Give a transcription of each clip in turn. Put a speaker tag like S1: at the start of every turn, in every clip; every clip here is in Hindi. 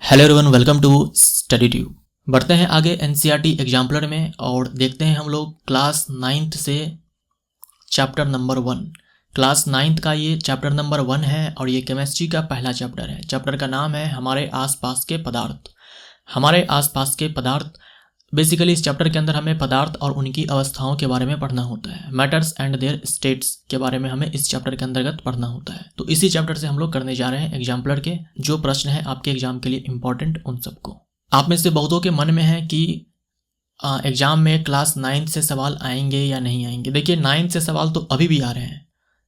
S1: Hello everyone, welcome to study tube. बढ़ते हैं आगे एनसीईआरटी एग्जाम्पलर में और देखते हैं हम लोग क्लास 9th से चैप्टर नंबर 1। क्लास 9th का ये चैप्टर नंबर 1 है और ये केमिस्ट्री का पहला चैप्टर है। चैप्टर का नाम है हमारे आसपास के पदार्थ। हमारे आसपास के पदार्थ बेसिकली इस चैप्टर के अंदर हमें पदार्थ और उनकी अवस्थाओं के बारे में पढ़ना होता है। मैटर्स एंड देयर स्टेट्स के बारे में हमें इस चैप्टर के अंतर्गत पढ़ना होता है। तो इसी चैप्टर से हम लोग करने जा रहे हैं एग्जाम्पलर के जो प्रश्न है आपके एग्जाम के लिए इंपॉर्टेंट उन सबको। आप में से बहुतों के मन में है कि एग्जाम में क्लास 9th से सवाल आएंगे या नहीं आएंगे। देखिए 9th से सवाल तो अभी भी आ रहे हैं,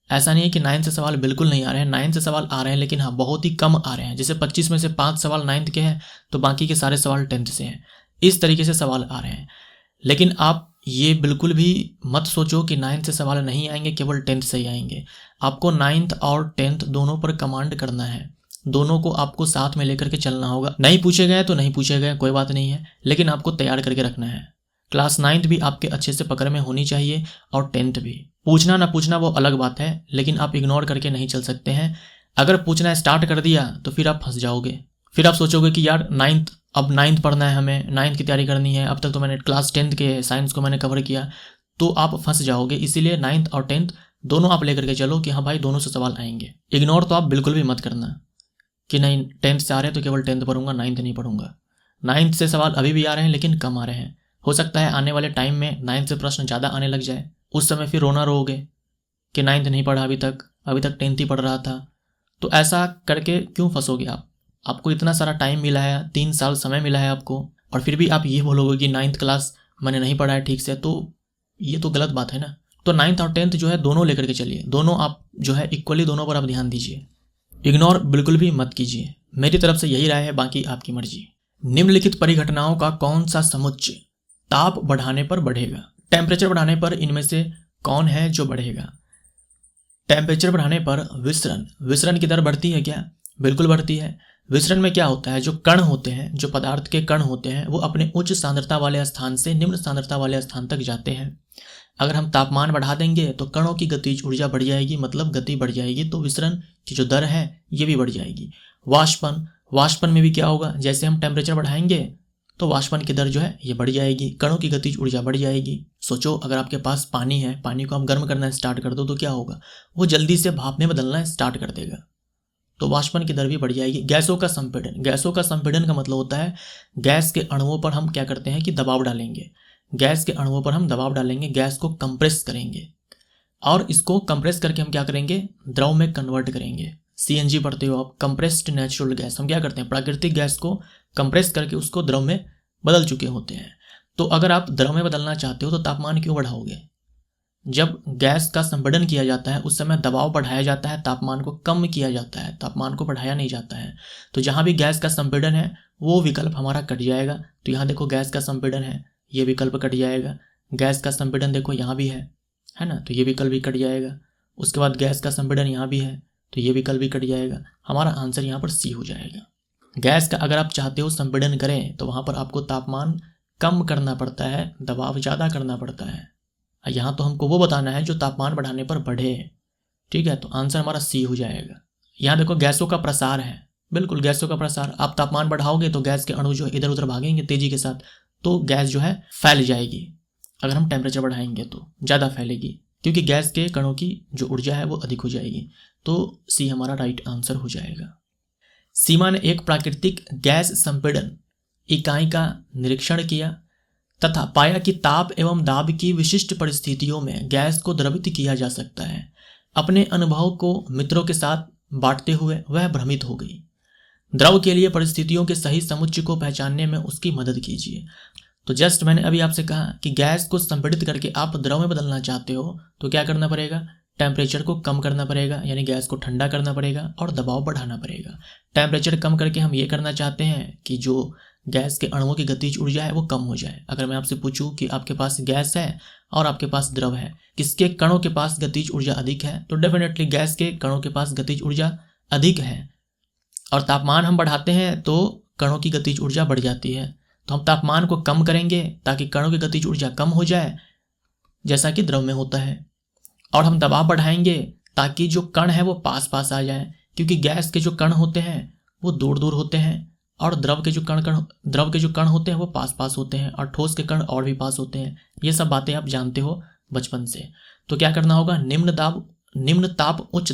S1: ऐसा नहीं है कि 9th से सवाल बिल्कुल नहीं आ रहे हैं। 9th से सवाल आ रहे हैं लेकिन हाँ बहुत ही कम आ रहे हैं। जैसे 25 में से 5 सवाल 9th के हैं तो बाकी के सारे सवाल 10th से हैं। इस तरीके से सवाल आ रहे हैं। लेकिन आप ये बिल्कुल भी मत सोचो कि 9th से सवाल नहीं आएंगे, केवल 10th से ही आएंगे। आपको 9th और 10th दोनों पर कमांड करना है, दोनों को आपको साथ में लेकर के चलना होगा। नहीं पूछे गए तो नहीं पूछे गए, कोई बात नहीं है, लेकिन आपको तैयार करके रखना है। क्लास 9th भी आपके अच्छे से पकड़ में होनी चाहिए और 10th भी। पूछना ना पूछना वो अलग बात है, लेकिन आप इग्नोर करके नहीं चल सकते हैं। अगर पूछना स्टार्ट कर दिया तो फिर आप फंस जाओगे। फिर आप सोचोगे कि यार 9th पढ़ना है, हमें 9th की तैयारी करनी है, अब तक तो मैंने क्लास 10th के साइंस को मैंने कवर किया, तो आप फंस जाओगे। इसीलिए 9th और 10th दोनों आप लेकर के चलो कि हाँ भाई दोनों से सवाल आएंगे। इग्नोर तो आप बिल्कुल भी मत करना कि नहीं 10th से आ रहे हैं तो केवल 10th पढ़ूंगा, 9th नहीं पढ़ूंगा। 9th से सवाल अभी भी आ रहे हैं लेकिन कम आ रहे हैं। हो सकता है आने वाले टाइम में 9th से प्रश्न ज़्यादा आने लग जाए, उस समय फिर रोना रोगे कि 9th नहीं पढ़ा अभी तक 10th ही पढ़ रहा था। तो ऐसा करके क्यों फंसोगे आप? आपको इतना सारा टाइम मिला है, 3 साल समय मिला है आपको, और फिर भी आप ये बोलोगे कि 9th क्लास मैंने नहीं पढ़ा है ठीक से, तो ये तो गलत बात है ना। तो 9th और 10th जो है दोनों लेकर के चलिए, दोनों आप जो है इक्वली दोनों पर आप ध्यान दीजिए। इग्नोर बिल्कुल भी मत कीजिए। मेरी तरफ से यही राय है, बाकी आपकी मर्जी। निम्नलिखित परिघटनाओं का कौन सा समुच्चय ताप बढ़ाने पर बढ़ेगा? टेम्परेचर बढ़ाने पर इनमें से कौन है जो बढ़ेगा? टेम्परेचर बढ़ाने पर विसरण की दर बढ़ती है क्या? बिल्कुल बढ़ती है। विसरण में क्या होता है, जो कण होते हैं, जो पदार्थ के कण होते हैं, वो अपने उच्च सांद्रता वाले स्थान से निम्न सांद्रता वाले स्थान तक जाते हैं। अगर हम तापमान बढ़ा देंगे तो कणों की गतिज ऊर्जा बढ़ जाएगी, मतलब गति बढ़ जाएगी, तो विसरण की जो दर है ये भी बढ़ जाएगी। वाष्पन में भी क्या होगा, जैसे हम टेम्परेचर बढ़ाएंगे तो वाष्पन की दर जो है ये बढ़ जाएगी, कणों की गतिज ऊर्जा बढ़ जाएगी। सोचो अगर आपके पास पानी है, पानी को आप गर्म करना स्टार्ट कर दो तो क्या होगा, वो जल्दी से भाप में बदलना स्टार्ट कर देगा, तो वाष्पन की दर भी बढ़ जाएगी। गैसों का संपीड़न का मतलब होता है गैस के अणुओं पर हम क्या करते हैं कि दबाव डालेंगे। गैस के अणुओं पर हम दबाव डालेंगे, गैस को कंप्रेस करेंगे, और इसको कंप्रेस करके हम क्या करेंगे, द्रव में कन्वर्ट करेंगे। सीएनजी पढ़ते हो आप, कंप्रेस्ड नेचुरल गैस। हम क्या करते हैं, प्राकृतिक गैस को कंप्रेस करके उसको द्रव में बदल चुके होते हैं। तो अगर आप द्रव में बदलना चाहते हो तो तापमान क्यों बढ़ाओगे? जब गैस का संपीड़न किया जाता है उस समय दबाव बढ़ाया जाता है, तापमान को कम किया जाता है, तापमान को बढ़ाया नहीं जाता है। तो जहाँ भी गैस का संपीड़न है वो विकल्प हमारा कट जाएगा। तो यहाँ देखो गैस का संपीड़न है, ये विकल्प कट जाएगा। गैस का संपीड़न देखो यहाँ भी है ना, तो ये विकल्प भी कट जाएगा। उसके बाद गैस का संपीड़न यहाँ भी है तो ये विकल्प भी कट जाएगा। हमारा आंसर यहाँ पर सी हो जाएगा। गैस का अगर आप चाहते हो संपीड़न करें तो वहाँ पर आपको तापमान कम करना पड़ता है, दबाव ज़्यादा करना पड़ता है। यहाँ तो हमको वो बताना है जो तापमान बढ़ाने पर बढ़े, ठीक है, तो आंसर हमारा सी हो जाएगा। यहाँ देखो गैसों का प्रसार है, बिल्कुल गैसों का प्रसार। आप तापमान बढ़ाओगे तो गैस के अणु जो है इधर उधर भागेंगे तेजी के साथ, तो गैस जो है फैल जाएगी। अगर हम टेम्परेचर बढ़ाएंगे तो ज़्यादा फैलेगी, क्योंकि गैस के कणों की जो ऊर्जा है वो अधिक हो जाएगी। तो सी हमारा राइट आंसर हो जाएगा। सीमा ने एक प्राकृतिक गैस संपीड़न इकाई का निरीक्षण किया तथा पाया कि ताप एवं दाब की विशिष्ट परिस्थितियों में गैस को द्रवित किया जा सकता है। अपने अनुभव को मित्रों के साथ बांटते हुए वह भ्रमित हो गई। द्रव के लिए परिस्थितियों के सही समुच्चय को पहचानने में उसकी मदद कीजिए। तो जस्ट मैंने अभी आपसे कहा कि गैस को संपीड़ित करके आप द्रव में बदलना चाहते हो तो क्या करना पड़ेगा, टेम्परेचर को कम करना पड़ेगा, यानी गैस को ठंडा करना पड़ेगा और दबाव बढ़ाना पड़ेगा। टेम्परेचर कम करके हम ये करना चाहते हैं कि जो गैस के अणुओं की गतिज ऊर्जा है वो कम हो जाए। अगर मैं आपसे पूछूं कि आपके पास गैस है और आपके पास द्रव है, किसके कणों के पास गतिज ऊर्जा अधिक है, तो डेफिनेटली गैस के कणों के पास गतिज ऊर्जा अधिक है। और तापमान हम बढ़ाते हैं तो कणों की गतिज ऊर्जा बढ़ जाती है, तो हम तापमान को कम करेंगे ताकि कणों की गतिज ऊर्जा कम हो जाए, जैसा कि द्रव में होता है। और हम दबाव बढ़ाएंगे ताकि जो कण है वो पास पास आ जाए, क्योंकि गैस के जो कण होते हैं वो दूर दूर होते हैं और द्रव के जो कण होते हैं वो पास पास होते हैं, और ठोस के कण और भी पास होते हैं। ये सब बातें आप जानते हो बचपन से। तो क्या करना होगा, निम्न ताप उच्च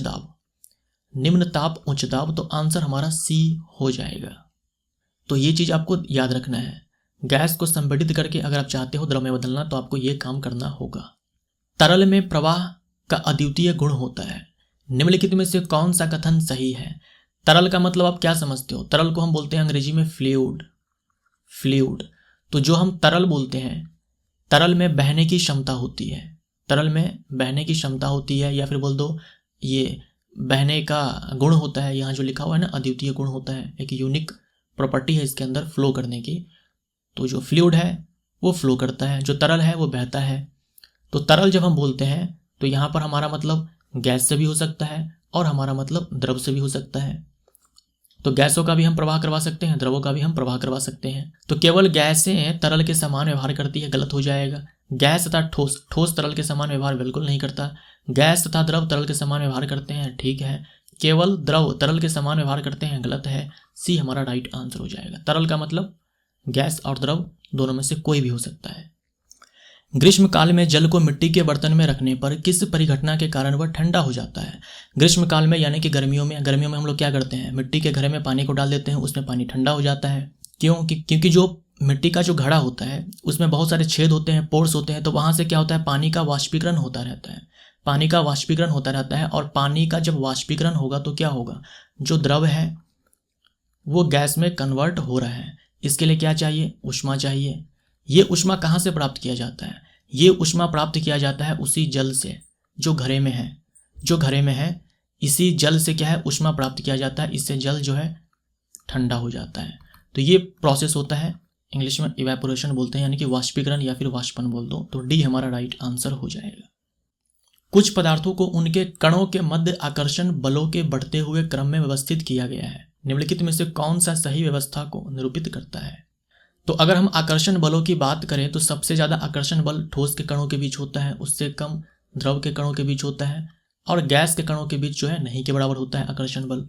S1: दाब, तो आंसर हमारा सी हो जाएगा। तो ये चीज आपको याद रखना है। गैस को संपीड़ित करके अगर आप चाहते हो द्रव में बदलना तो आपको ये काम करना होगा। तरल में प्रवाह का अद्वितीय गुण होता है। निम्नलिखित में से कौन सा कथन सही है? तरल का मतलब आप क्या समझते हो? तरल को हम बोलते हैं अंग्रेजी में फ्लूइड। तो जो हम तरल बोलते हैं, तरल में बहने की क्षमता होती है, या फिर बोल दो ये बहने का गुण होता है। यहाँ जो लिखा हुआ है ना, अद्वितीय गुण होता है, एक यूनिक प्रॉपर्टी है इसके अंदर फ्लो करने की। तो जो फ्लूइड है वो फ्लो करता है, जो तरल है वो बहता है। तो तरल जब हम बोलते हैं तो यहाँ पर हमारा मतलब गैस से भी हो सकता है और हमारा मतलब द्रव से भी हो सकता है। तो गैसों का भी हम प्रवाह करवा सकते हैं, द्रवों का भी हम प्रवाह करवा सकते हैं। तो केवल गैसें तरल के समान व्यवहार करती है, गलत हो जाएगा। गैस तथा ठोस तरल के समान व्यवहार बिल्कुल नहीं करता। गैस तथा द्रव तरल के समान व्यवहार करते हैं, ठीक है। केवल द्रव तरल के समान व्यवहार करते हैं, गलत है। सी हमारा राइट आंसर हो जाएगा। तरल का मतलब गैस और द्रव दोनों में से कोई भी हो सकता है। ग्रीष्म काल में जल को मिट्टी के बर्तन में रखने पर किस परिघटना के कारण वह ठंडा हो जाता है? ग्रीष्म काल में यानी कि गर्मियों में हम लोग क्या करते हैं, मिट्टी के घड़े में पानी को डाल देते हैं, उसमें पानी ठंडा हो जाता है। क्योंकि जो मिट्टी का जो घड़ा होता है उसमें बहुत सारे छेद होते हैं, पोर्स होते हैं। तो वहाँ से क्या होता है, पानी का वाष्पीकरण होता रहता है। और पानी का जब वाष्पीकरण होगा तो क्या होगा, जो द्रव है वो गैस में कन्वर्ट हो रहा है। इसके लिए क्या चाहिए, ऊष्मा चाहिए। ये ऊष्मा कहाँ से प्राप्त किया जाता है? ये ऊष्मा प्राप्त किया जाता है उसी जल से जो घड़े में है। इसी जल से क्या है, ऊष्मा प्राप्त किया जाता है। इससे जल जो है ठंडा हो जाता है। तो ये प्रोसेस होता है, इंग्लिश में इवेपोरेशन बोलते हैं, यानी कि वाष्पीकरण या फिर वाष्पन बोल दो। तो डी हमारा राइट आंसर हो जाएगा। कुछ पदार्थों को उनके कणों के मध्य आकर्षण बलों के बढ़ते हुए क्रम में व्यवस्थित किया गया है। निम्नलिखित में से कौन सा सही व्यवस्था को निरूपित करता है? तो अगर हम आकर्षण बलों की बात करें तो सबसे ज़्यादा आकर्षण बल ठोस के कणों के बीच होता है, उससे कम द्रव के कणों के बीच होता है, और गैस के कणों के बीच जो है नहीं के बराबर होता है आकर्षण बल।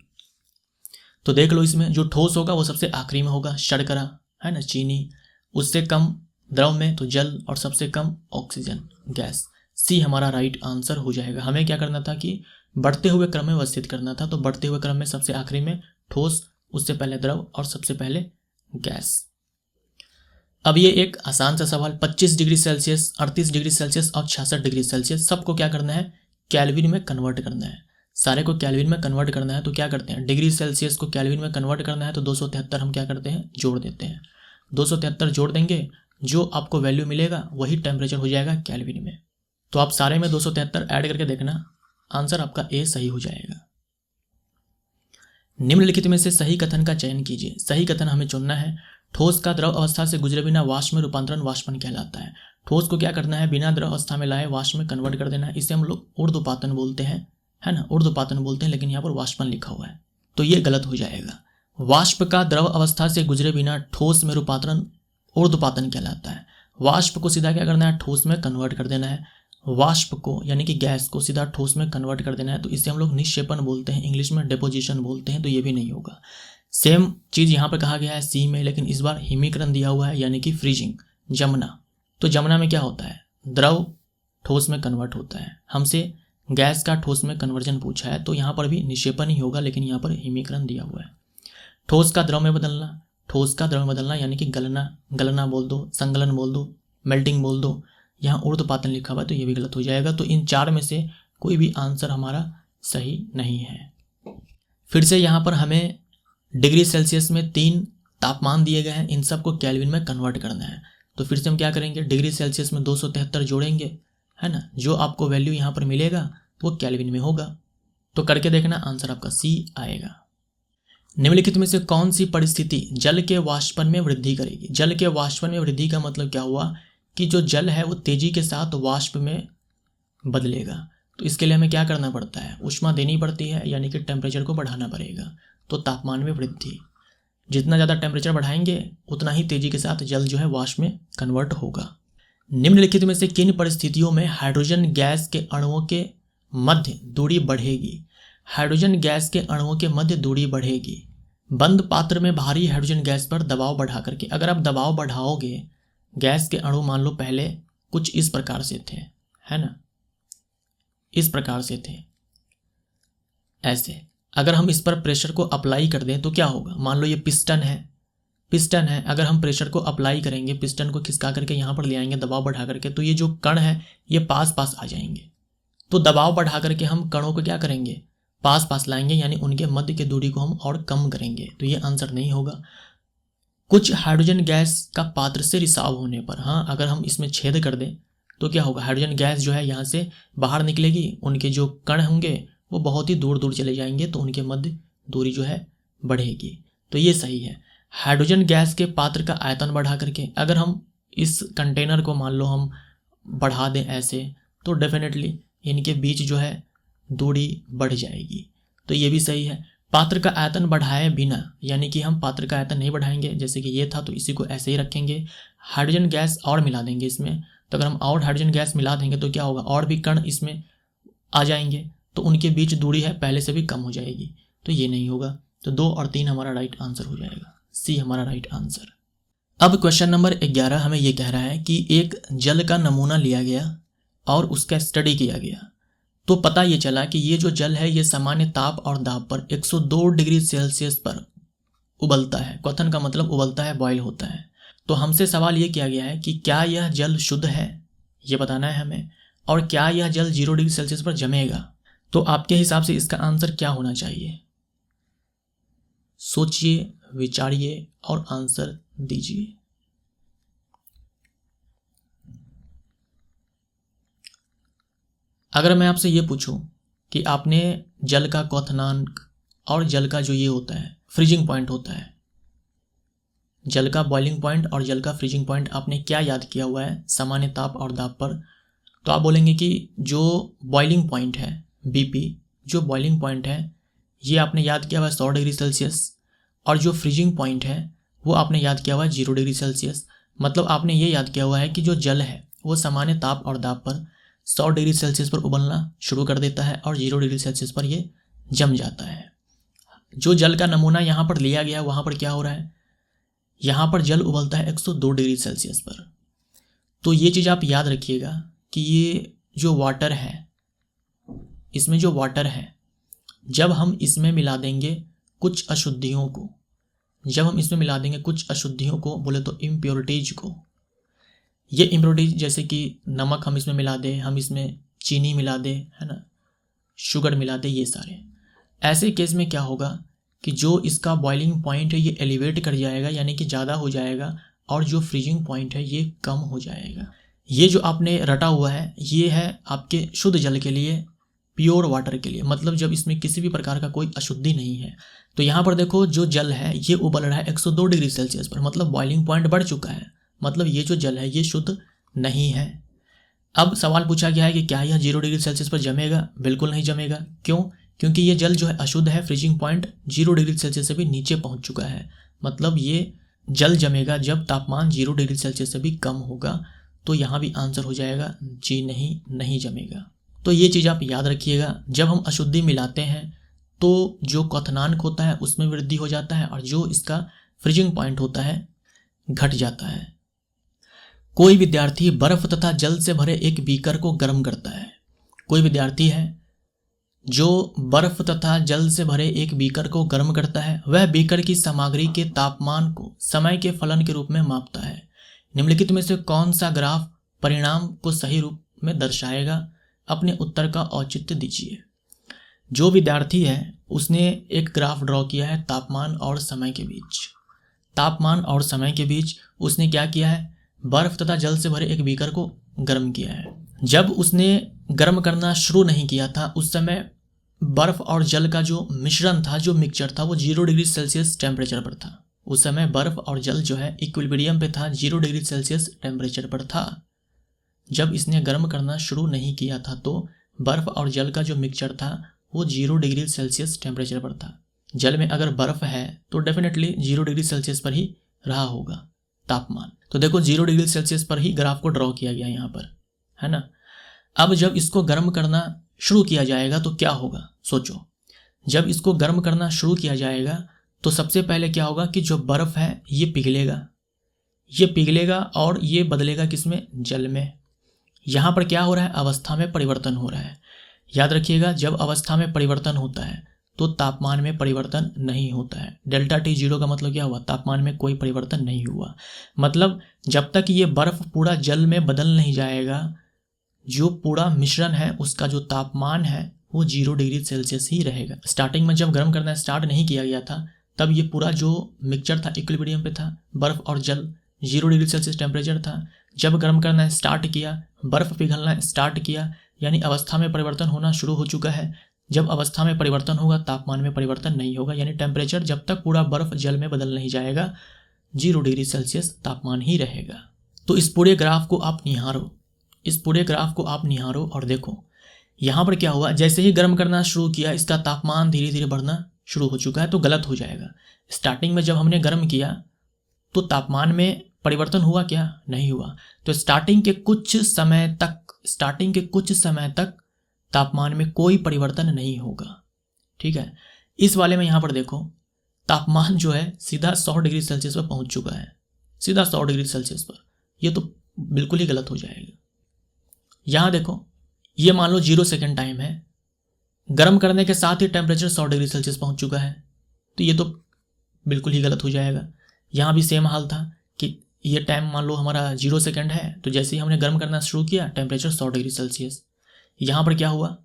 S1: तो देख लो, इसमें जो ठोस होगा वो सबसे आखिरी में होगा, शर्करा है ना, चीनी। उससे कम द्रव में तो जल, और सबसे कम ऑक्सीजन गैस। सी हमारा राइट आंसर हो जाएगा। हमें क्या करना था कि बढ़ते हुए क्रम में व्यवस्थित करना था। तो बढ़ते हुए क्रम में सबसे आखिरी में ठोस, उससे पहले द्रव और सबसे पहले गैस। अब ये एक आसान सा सवाल, 25 डिग्री सेल्सियस, 38 डिग्री सेल्सियस और 66 डिग्री सेल्सियस सबको क्या करना है, केल्विन में कन्वर्ट करना है। सारे को केल्विन में कन्वर्ट करना है। तो क्या करते हैं, डिग्री सेल्सियस को केल्विन में कन्वर्ट करना है तो 273 हम क्या करते हैं, जोड़ देते हैं। 273 जोड़ देंगे, जो आपको वैल्यू मिलेगा वही टेम्परेचर हो जाएगा केल्विन में। तो आप सारे में 273 ऐड करके देखना, आंसर आपका ए सही हो जाएगा। निम्नलिखित में से सही कथन का चयन कीजिए। सही कथन हमें चुनना है। ठोस का द्रव अवस्था से गुजरे बिना वाष्प में रूपांतरण वाष्पन कहलाता है। ठोस को क्या करना है, बिना द्रव अवस्था में लाए वाष्प में कन्वर्ट कर देना है। इसे हम लोग ऊर्ध्वपातन बोलते हैं, है ना, ऊर्ध्वपातन बोलते हैं, लेकिन यहाँ पर वाष्पन लिखा हुआ है तो ये गलत हो जाएगा। वाष्प का द्रव अवस्था से गुजरे बिना ठोस में रूपांतरण ऊर्ध्वपातन कहलाता है। वाष्प को सीधा क्या करना है, ठोस में कन्वर्ट कर देना है। वाष्प को यानी कि गैस को सीधा ठोस में कन्वर्ट कर देना है। तो इसे हम लोग निक्षेपण बोलते हैं, इंग्लिश में डिपोजिशन बोलते हैं। तो ये भी नहीं होगा। सेम चीज़ यहाँ पर कहा गया है सी में, लेकिन इस बार हिमीकरण दिया हुआ है, यानी कि फ्रीजिंग, जमना। तो जमना में क्या होता है, द्रव ठोस में कन्वर्ट होता है। हमसे गैस का ठोस में कन्वर्जन पूछा है, तो यहाँ पर भी निक्षेपण ही होगा, लेकिन यहाँ पर हिमीकरण दिया हुआ है। ठोस का द्रव में बदलना, यानी कि गलना बोल दो, संगलन बोल दो, मेल्टिंग बोल दो। यहाँ ऊर्ध्वपातन लिखा हुआ है तो ये भी गलत हो जाएगा। तो इन चार में से कोई भी आंसर हमारा सही नहीं है। फिर से यहाँ पर हमें डिग्री सेल्सियस में 3 तापमान दिए गए हैं, इन सबको केल्विन में कन्वर्ट करना है। तो फिर से हम क्या करेंगे, डिग्री सेल्सियस में 273 जोड़ेंगे, है ना, जो आपको वैल्यू यहाँ पर मिलेगा वो केल्विन में होगा। तो करके देखना, आंसर आपका सी आएगा। निम्नलिखित में से कौन सी परिस्थिति जल के वाष्पन में वृद्धि करेगी? जल के वाष्पन में वृद्धि का मतलब क्या हुआ कि जो जल है वो तेजी के साथ वाष्प में बदलेगा। तो इसके लिए हमें क्या करना पड़ता है, ऊष्मा देनी पड़ती है, यानी कि टेम्परेचर को बढ़ाना पड़ेगा। तो तापमान में वृद्धि, जितना ज़्यादा टेम्परेचर बढ़ाएंगे उतना ही तेजी के साथ जल जो है वाष्प में कन्वर्ट होगा। निम्नलिखित में से किन परिस्थितियों में हाइड्रोजन गैस के अणुओं के मध्य दूरी बढ़ेगी? हाइड्रोजन गैस के अणुओं के मध्य दूरी बढ़ेगी। बंद पात्र में भारी हाइड्रोजन गैस पर दबाव बढ़ा करके, अगर आप दबाव बढ़ाओगे, गैस के अणु मान लो पहले कुछ इस प्रकार से थे, है ना, इस प्रकार से थे, ऐसे अगर हम इस पर प्रेशर को अप्लाई कर दें तो क्या होगा। मान लो ये पिस्टन है, अगर हम प्रेशर को अप्लाई करेंगे, पिस्टन को खिसका करके यहाँ पर ले आएंगे दबाव बढ़ा करके, तो ये जो कण है ये पास पास आ जाएंगे। तो दबाव बढ़ा करके हम कणों को क्या करेंगे, पास पास लाएंगे, यानी उनके मध्य की दूरी को हम और कम करेंगे। तो ये आंसर नहीं होगा। कुछ हाइड्रोजन गैस का पात्र से रिसाव होने पर, हाँ, अगर हम इसमें छेद कर दें तो क्या होगा, हाइड्रोजन गैस जो है यहाँ से बाहर निकलेगी, उनके जो कण होंगे वो बहुत ही दूर दूर चले जाएंगे, तो उनके मध्य दूरी जो है बढ़ेगी। तो ये सही है। हाइड्रोजन गैस के पात्र का आयतन बढ़ा करके, अगर हम इस कंटेनर को मान लो हम बढ़ा दें ऐसे, तो डेफिनेटली इनके बीच जो है दूरी बढ़ जाएगी। तो ये भी सही है। पात्र का आयतन बढ़ाए बिना, यानी कि हम पात्र का आयतन नहीं बढ़ाएंगे, जैसे कि ये था तो इसी को ऐसे ही रखेंगे, हाइड्रोजन गैस और मिला देंगे इसमें। तो अगर हम और हाइड्रोजन गैस मिला देंगे तो क्या होगा, और भी कण इसमें आ जाएंगे, तो उनके बीच दूरी है पहले से भी कम हो जाएगी। तो ये नहीं होगा। तो 2 और 3 हमारा राइट आंसर हो जाएगा, सी हमारा राइट आंसर। अब क्वेश्चन नंबर 11 हमें ये कह रहा है कि एक जल का नमूना लिया गया और उसका स्टडी किया गया, तो पता ये चला कि ये जो जल है ये सामान्य ताप और दाब पर 102 डिग्री सेल्सियस पर उबलता है। क्वेश्चन का मतलब उबलता है, बॉयल होता है। तो हमसे सवाल ये किया गया है कि क्या यह जल शुद्ध है, ये बताना है हमें, और क्या यह जल 0 डिग्री सेल्सियस पर जमेगा। तो आपके हिसाब से इसका आंसर क्या होना चाहिए, सोचिए, विचारिए और आंसर दीजिए। अगर मैं आपसे ये पूछूं कि आपने जल का क्वथनांक और जल का जो ये होता है फ्रीजिंग पॉइंट होता है, जल का बॉइलिंग पॉइंट और जल का फ्रीजिंग पॉइंट आपने क्या याद किया हुआ है सामान्य ताप और दाब पर, तो आप बोलेंगे कि जो बॉइलिंग पॉइंट है BP, जो बॉइलिंग पॉइंट है ये आपने याद किया हुआ है 100 डिग्री सेल्सियस, और जो फ्रीजिंग पॉइंट है वो आपने याद किया हुआ है 0 डिग्री सेल्सियस। मतलब आपने ये याद किया हुआ है कि जो जल है वो सामान्य ताप और दाब पर 100 डिग्री सेल्सियस पर उबलना शुरू कर देता है और 0 डिग्री सेल्सियस पर ये जम जाता है। जो जल का नमूना यहाँ पर लिया गया वहाँ पर क्या हो रहा है, यहाँ पर जल उबलता है 102 डिग्री सेल्सियस पर। तो ये चीज़ आप याद रखिएगा कि ये जो वाटर है, इसमें जो वाटर है, जब हम इसमें मिला देंगे कुछ अशुद्धियों को, जब हम इसमें मिला देंगे कुछ अशुद्धियों को, बोले तो इम्प्योरिटीज को, ये इम्प्योरिटीज जैसे कि नमक हम इसमें मिला दें, हम इसमें चीनी मिला दें, है ना, शुगर मिला दें, ये सारे, ऐसे केस में क्या होगा कि जो इसका बॉइलिंग पॉइंट है ये एलिवेट कर जाएगा, यानी कि ज़्यादा हो जाएगा, और जो फ्रीजिंग पॉइंट है ये कम हो जाएगा। ये जो आपने रटा हुआ है ये है आपके शुद्ध जल के लिए, प्योर वाटर के लिए, मतलब जब इसमें किसी भी प्रकार का कोई अशुद्धि नहीं है। तो यहाँ पर देखो जो जल है ये उबल रहा है 102 डिग्री सेल्सियस पर, मतलब बॉइलिंग पॉइंट बढ़ चुका है, मतलब ये जो जल है ये शुद्ध नहीं है। अब सवाल पूछा गया है कि क्या यह 0 डिग्री सेल्सियस पर जमेगा। बिल्कुल नहीं जमेगा। क्यों? क्योंकि ये जल जो है अशुद्ध है, फ्रीजिंग पॉइंट 0 डिग्री सेल्सियस से भी नीचे पहुंच चुका है। मतलब ये जल जमेगा जब तापमान 0 डिग्री सेल्सियस से भी कम होगा। तो यहाँ भी आंसर हो जाएगा जी नहीं जमेगा। तो ये चीज़ आप याद रखिएगा, जब हम अशुद्धि मिलाते हैं तो जो क्वथनांक होता है उसमें वृद्धि हो जाता है और जो इसका फ्रीजिंग पॉइंट होता है घट जाता है। कोई विद्यार्थी बर्फ तथा जल से भरे एक बीकर को गर्म करता है। कोई विद्यार्थी है जो बर्फ तथा जल से भरे एक बीकर को गर्म करता है। वह बीकर की सामग्री के तापमान को समय के फलन के रूप में मापता है। निम्नलिखित में से कौन सा ग्राफ परिणाम को सही रूप में दर्शाएगा? अपने उत्तर का औचित्य दीजिए। जो विद्यार्थी है उसने एक ग्राफ ड्रॉ किया है तापमान और समय के बीच। तापमान और समय के बीच उसने क्या किया है? बर्फ तथा जल से भरे एक बीकर को गर्म किया है। जब उसने गर्म करना शुरू नहीं किया था उस समय बर्फ और जल का जो मिश्रण था, जो मिक्सचर था, वो 0 डिग्री सेल्सियस टेम्परेचर पर था। उस समय बर्फ और जल जो है इक्विलिब्रियम पे था, 0 डिग्री सेल्सियस टेम्परेचर पर था। जब इसने गर्म करना शुरू नहीं किया था तो बर्फ और जल का जो मिक्सचर था वो 0 डिग्री सेल्सियस टेम्परेचर पर था। जल में अगर बर्फ है तो डेफिनेटली 0 डिग्री सेल्सियस पर ही रहा होगा तापमान। तो देखो 0 डिग्री सेल्सियस पर ही ग्राफ को ड्रॉ किया गया यहाँ पर, है ना। अब जब इसको गर्म करना शुरू किया जाएगा तो क्या होगा? सोचो, जब इसको गर्म करना शुरू किया जाएगा तो सबसे पहले क्या होगा कि जो बर्फ़ है ये पिघलेगा और ये बदलेगा किसमें, जल में। यहाँ पर क्या हो रहा है, अवस्था में परिवर्तन हो रहा है। याद रखिएगा, जब अवस्था में परिवर्तन होता है तो तापमान में परिवर्तन नहीं होता है। डेल्टा टी जीरो का मतलब क्या हुआ, तापमान में कोई परिवर्तन नहीं हुआ। मतलब जब तक ये बर्फ पूरा जल में बदल नहीं जाएगा, जो पूरा मिश्रण है उसका जो तापमान है वो 0 डिग्री सेल्सियस ही रहेगा। स्टार्टिंग में जब गर्म करना स्टार्ट नहीं किया गया था तब ये पूरा जो मिक्सचर था इक्विलिब्रियम पे था, बर्फ और जल 0 डिग्री सेल्सियस टेम्परेचर था। जब गर्म करना स्टार्ट किया, बर्फ पिघलना स्टार्ट किया, यानी अवस्था में परिवर्तन होना शुरू हो चुका है। जब अवस्था में परिवर्तन होगा तापमान में परिवर्तन नहीं होगा, यानी टेम्परेचर जब तक पूरा बर्फ जल में बदल नहीं जाएगा 0 डिग्री सेल्सियस तापमान ही रहेगा। तो इस पूरे ग्राफ को आप निहारो और देखो यहाँ पर क्या हुआ। जैसे ही गर्म करना शुरू किया इसका तापमान धीरे धीरे बढ़ना शुरू हो चुका है, तो गलत हो जाएगा। स्टार्टिंग में जब हमने गर्म किया तो तापमान में परिवर्तन हुआ क्या, नहीं हुआ। तो स्टार्टिंग के कुछ समय तक तापमान में कोई परिवर्तन नहीं होगा, ठीक है। इस वाले में यहाँ पर देखो तापमान जो है सीधा 100 डिग्री सेल्सियस पर पहुँच चुका है, सीधा 100 डिग्री सेल्सियस पर। ये तो बिल्कुल ही गलत हो जाएगा। यहाँ देखो, ये मान लो 0 सेकेंड टाइम है, गर्म करने के साथ ही टेम्परेचर 100 डिग्री सेल्सियस पहुँच चुका है, तो ये तो बिल्कुल ही गलत हो जाएगा। यहाँ भी सेम हाल था कि ये टाइम मान लो हमारा 0 सेकेंड है, तो जैसे ही हमने गर्म करना शुरू किया टेम्परेचर 100 डिग्री सेल्सियस। यहाँ पर क्या हुआ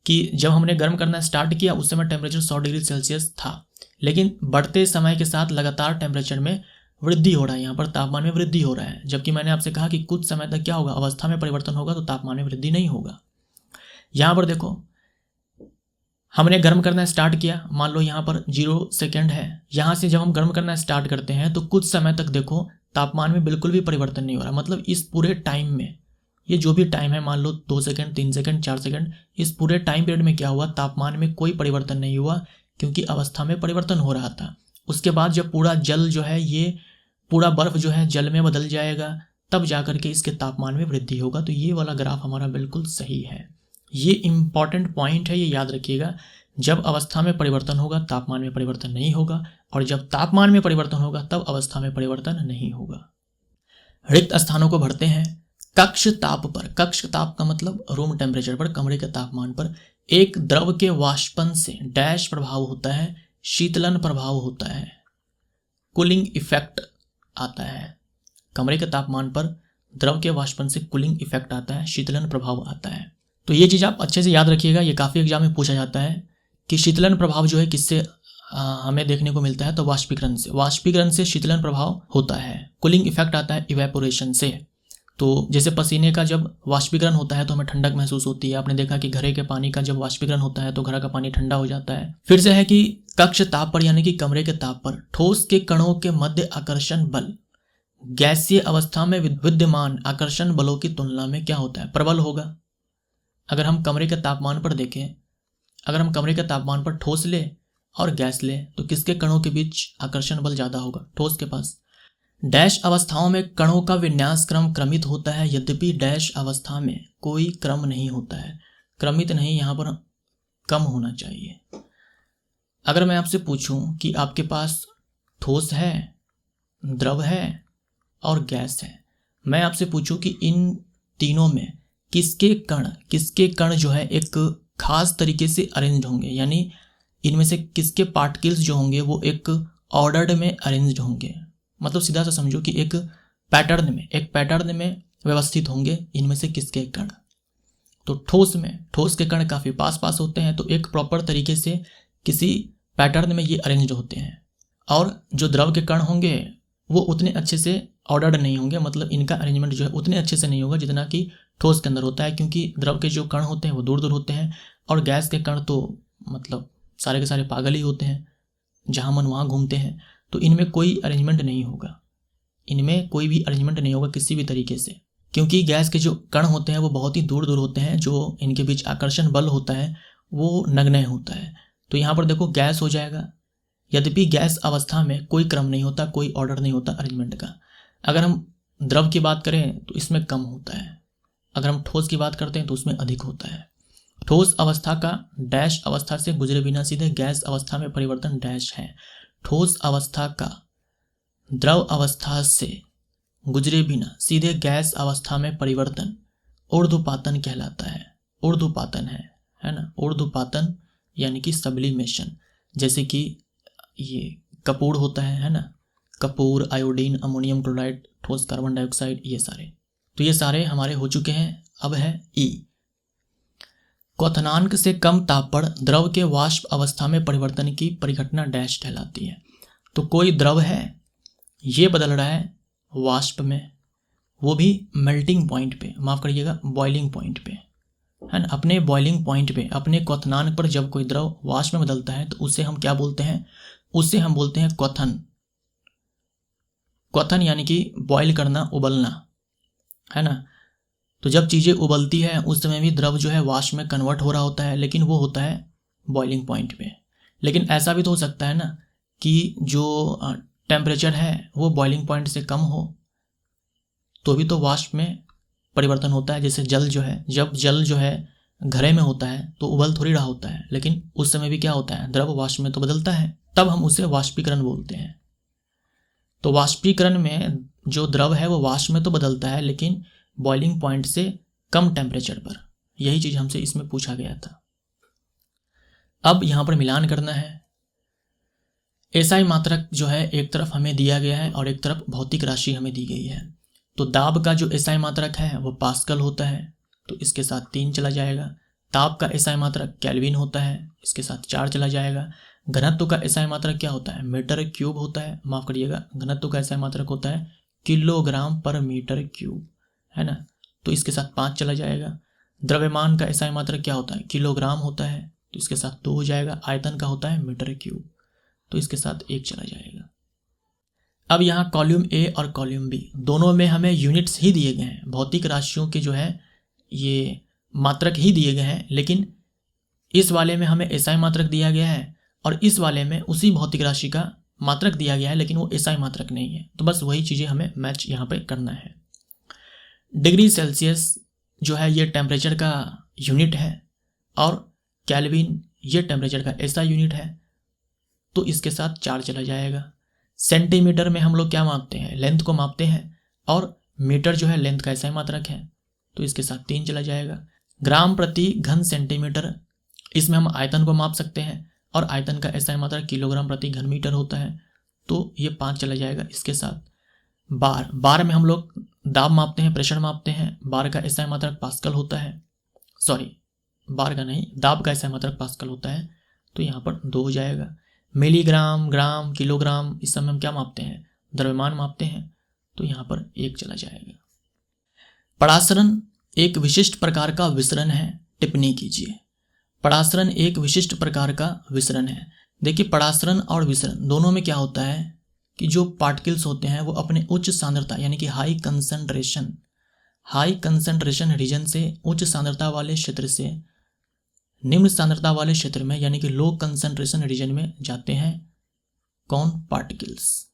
S1: कि जब हमने गर्म करना स्टार्ट किया उस समय टेम्परेचर 100 डिग्री सेल्सियस था, लेकिन बढ़ते समय के साथ लगातार टेम्परेचर में वृद्धि हो रहा है, यहाँ पर तापमान में वृद्धि हो रहा है। जबकि मैंने आपसे कहा कि कुछ समय तक क्या होगा, अवस्था में परिवर्तन होगा तो तापमान में वृद्धि नहीं होगा। यहाँ पर देखो हमने गर्म करना स्टार्ट किया, मान लो यहाँ पर 0 सेकेंड है, यहाँ से जब हम गर्म करना स्टार्ट करते हैं तो कुछ समय तक देखो तापमान में बिल्कुल भी परिवर्तन नहीं हो रहा। मतलब इस पूरे टाइम में, ये जो भी टाइम है, मान लो 2 सेकेंड 3 सेकेंड 4 सेकेंड, इस पूरे टाइम पीरियड में क्या हुआ, तापमान में कोई परिवर्तन नहीं हुआ, क्योंकि अवस्था में परिवर्तन हो रहा था। उसके बाद जब पूरा जल जो है, ये पूरा बर्फ जो है जल में बदल जाएगा, तब जाकर के इसके तापमान में वृद्धि होगा। तो ये वाला ग्राफ हमारा बिल्कुल सही है। ये इंपॉर्टेंट पॉइंट है, ये याद रखिएगा। जब अवस्था में परिवर्तन होगा तापमान में परिवर्तन नहीं होगा, और जब तापमान में परिवर्तन होगा तब अवस्था में परिवर्तन नहीं होगा। रिक्त स्थानों को भरते हैं। कक्ष ताप पर, कक्ष ताप का मतलब रूम टेम्परेचर पर, कमरे के तापमान पर एक द्रव के वाष्पन से डैश प्रभाव होता है, शीतलन प्रभाव होता है, कूलिंग इफेक्ट आता है। कमरे के तापमान पर द्रव के वाष्पन से कूलिंग इफेक्ट आता है, शीतलन प्रभाव आता है। तो ये चीज़ आप अच्छे से याद रखिएगा, ये काफ़ी एग्जाम में पूछा जाता है कि शीतलन प्रभाव जो है किससे हमें देखने को मिलता है, तो वाष्पीकरण से शीतलन प्रभाव होता है। कूलिंग इफेक्ट आता है इवेपोरेशन से। तो जैसे पसीने का जब वाष्पीकरण होता है तो हमें ठंडक महसूस होती है। आपने देखा कि घड़े के पानी का जब वाष्पीकरण होता है तो घड़ा का पानी ठंडा हो जाता है। फिर से है कि कक्ष ताप पर यानी कि कमरे के ताप पर ठोस के कणों के मध्य आकर्षण बल गैसीय अवस्था में विद्यमान आकर्षण बलों की तुलना में क्या होता है, प्रबल होगा। अगर हम कमरे के तापमान पर देखें, अगर हम कमरे के तापमान पर ठोस ले और गैस ले तो किसके कणों के बीच आकर्षण बल ज़्यादा होगा, ठोस के पास। डैश अवस्थाओं में कणों का विन्यास क्रम क्रमित होता है, यद्यपि डैश अवस्था में कोई क्रम नहीं होता है। क्रमित नहीं, यहाँ पर कम होना चाहिए। अगर मैं आपसे पूछूं कि आपके पास ठोस है, द्रव है और गैस है, मैं आपसे पूछूं कि इन तीनों में किसके कण जो है एक खास तरीके से अरेंज्ड होंगे, यानी इनमें से किसके पार्टिकल्स जो होंगे वो एक ऑर्डर्ड में अरेंज्ड होंगे। मतलब सीधा सा समझो कि एक पैटर्न में व्यवस्थित होंगे इनमें से किसके कण। तो ठोस के कण काफ़ी पास होते हैं, तो एक प्रॉपर तरीके से किसी पैटर्न में ये अरेंज्ड होते हैं। और जो द्रव के कण होंगे वो उतने अच्छे से ऑर्डर्ड नहीं होंगे, मतलब इनका अरेंजमेंट जो है उतने अच्छे से नहीं होगा जितना कि ठोस के अंदर होता है, क्योंकि द्रव के जो कण होते हैं वो दूर होते हैं और गैस के कण तो मतलब सारे के सारे पागल ही होते हैं, जहाँ मन वहाँ घूमते हैं। तो इनमें कोई अरेंजमेंट नहीं होगा, किसी भी तरीके से, क्योंकि गैस के जो कण होते हैं वो बहुत ही दूर होते हैं, जो इनके बीच आकर्षण बल होता है वो नगण्य होता है। तो यहाँ पर देखो गैस हो जाएगा, यद्यपि गैस अवस्था में कोई क्रम नहीं होता, कोई ऑर्डर नहीं होता अरेंजमेंट का। अगर हम द्रव की बात करें तो इसमें कम होता है, अगर हम ठोस की बात करते हैं तो उसमें अधिक होता है। ठोस अवस्था का डैश अवस्था से गुजरे बिना सीधे गैस अवस्था में परिवर्तन डैश है। ठोस अवस्था का द्रव अवस्था से गुजरे बिना सीधे गैस अवस्था में परिवर्तन ऊर्ध्वपातन कहलाता है। ऊर्ध्वपातन है ना, ऊर्ध्वपातन यानी कि सब्लिमेशन। जैसे कि ये कपूर होता है ना, कपूर, आयोडीन, अमोनियम क्लोराइड, ठोस कार्बन डाइऑक्साइड, ये सारे, तो ये सारे हमारे हो चुके हैं। अब है ई, क्वथनांक से कम ताप पर द्रव के वाष्प अवस्था में परिवर्तन की परिघटना डैश कहलाती है। तो कोई द्रव है, ये बदल रहा है वाष्प में, वो भी मेल्टिंग पॉइंट पे, माफ करिएगा बॉइलिंग पॉइंट पे, है ना, अपने बॉइलिंग पॉइंट पे, अपने क्वथनांक पर जब कोई द्रव वाष्प में बदलता है तो उसे हम क्या बोलते हैं? उसे हम बोलते हैं क्वथन। क्वथन यानी कि बॉयल करना, उबलना, है ना। तो जब चीज़ें उबलती है उस समय भी द्रव जो है वाष्प में कन्वर्ट हो रहा होता है, लेकिन वो होता है बॉइलिंग पॉइंट पे। लेकिन ऐसा भी तो हो सकता है ना कि जो टेम्परेचर है वो बॉइलिंग पॉइंट से कम हो, तो भी तो वाष्प में परिवर्तन होता है। जैसे जल जो है, जब जल जो है घड़े में होता है तो उबल थोड़ी रहा होता है, लेकिन उस समय भी क्या होता है, द्रव वाष्प में तो बदलता है, तब हम उसे वाष्पीकरण बोलते हैं। तो वाष्पीकरण में जो द्रव है वो वाष्प में तो बदलता है, लेकिन बॉइलिंग पॉइंट से कम टेम्परेचर पर। यही चीज हमसे इसमें पूछा गया था। अब यहां पर मिलान करना है। एसआई मात्रक जो है एक तरफ हमें दिया गया है और एक तरफ भौतिक राशि हमें दी गई है। तो दाब का जो एसआई मात्रक है वो पास्कल होता है, तो इसके साथ 3 चला जाएगा। ताप का एसआई मात्रक केल्विन होता है, इसके साथ 4 चला जाएगा। घनत्व का एसआई मात्रक क्या होता है? मीटर क्यूब होता है, माफ करिएगा, घनत्व का एसआई मात्रक होता है किलोग्राम पर मीटर क्यूब, है ना, तो इसके साथ 5 चला जाएगा। द्रव्यमान का एसआई मात्रक क्या होता है? किलोग्राम होता है, तो इसके साथ 2 हो जाएगा। आयतन का होता है मीटर क्यूब, तो इसके साथ 1 चला जाएगा। अब यहाँ कॉलम ए और कॉलम बी दोनों में हमें यूनिट्स ही दिए गए हैं, भौतिक राशियों के जो है ये मात्रक ही दिए गए हैं, लेकिन इस वाले में हमें एसआई मात्रक दिया गया है और इस वाले में उसी भौतिक राशि का मात्रक दिया गया है, लेकिन वो एसआई मात्रक नहीं है। तो बस वही चीज़ें हमें मैच यहाँ पे करना है। डिग्री सेल्सियस जो है ये टेम्परेचर का यूनिट है और केल्विन ये टेम्परेचर का एसआई यूनिट है, तो इसके साथ 4 चला जाएगा। सेंटीमीटर में हम लोग क्या मापते हैं? लेंथ को मापते हैं, और मीटर जो है लेंथ का एसआई मात्रक है, तो इसके साथ 3 चला जाएगा। ग्राम प्रति घन सेंटीमीटर, इसमें हम आयतन को माप सकते हैं और आयतन का एसआई मात्रक किलोग्राम प्रति घन मीटर होता है, तो ये 5 चला जाएगा इसके साथ। बार में हम लोग दाब मापते हैं, प्रेशर मापते हैं। बार का एसआई मात्रक पास्कल होता है, सॉरी बार का नहीं, दाब का एसआई मात्रक पास्कल होता है, तो यहाँ पर 2 हो जाएगा। मिलीग्राम, ग्राम, किलोग्राम, इस समय हम क्या मापते हैं? द्रव्यमान मापते हैं, तो यहाँ पर 1 चला जाएगा। परासरण एक विशिष्ट प्रकार का विसरण है, टिप्पणी कीजिए। परासरण एक विशिष्ट प्रकार का विसरण है। देखिए परासरण और विसरण दोनों में क्या होता है कि जो पार्टिकल्स होते हैं वो अपने उच्च सांद्रता यानी कि हाई कंसंट्रेशन रीजन से उच्च सांद्रता वाले क्षेत्र से निम्न सांद्रता वाले क्षेत्र में यानी कि लो कंसंट्रेशन रीजन में जाते हैं। कौन? पार्टिकल्स,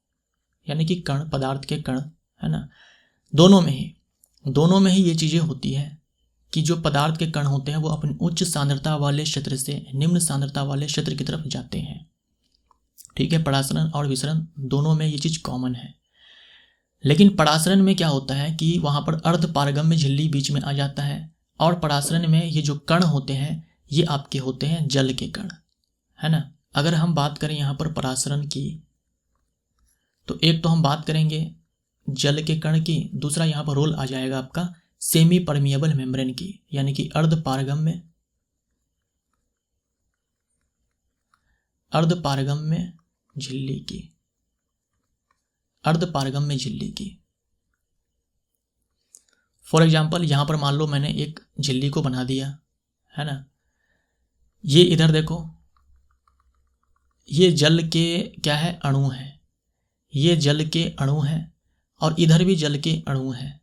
S1: यानी कि कण, पदार्थ के कण, है ना। दोनों में ही ये चीज़ें होती है कि जो पदार्थ के कण होते हैं वो अपनी उच्च सांद्रता वाले क्षेत्र से निम्न सांद्रता वाले क्षेत्र की तरफ जाते हैं। ठीक है, परासरण और विसरण दोनों में ये चीज़ कॉमन है। लेकिन परासरण में क्या होता है कि वहाँ पर अर्ध पारगम्य झिल्ली बीच में आ जाता है, और परासरण में ये जो कण होते हैं ये आपके होते हैं जल के कण, है ना। अगर हम बात करें यहाँ पर परासरण की, तो एक तो हम बात करेंगे जल के कण की, दूसरा यहाँ पर रोल आ जाएगा आपका सेमी परमिएबल मेम्ब्रेन की, यानी कि अर्ध पारगम्य झिल्ली की। फॉर एग्जाम्पल यहाँ पर मान लो मैंने एक झिल्ली को बना दिया, है ना। ये इधर देखो, ये जल के क्या है? अणु है। ये जल के अणु है और इधर भी जल के अणु है।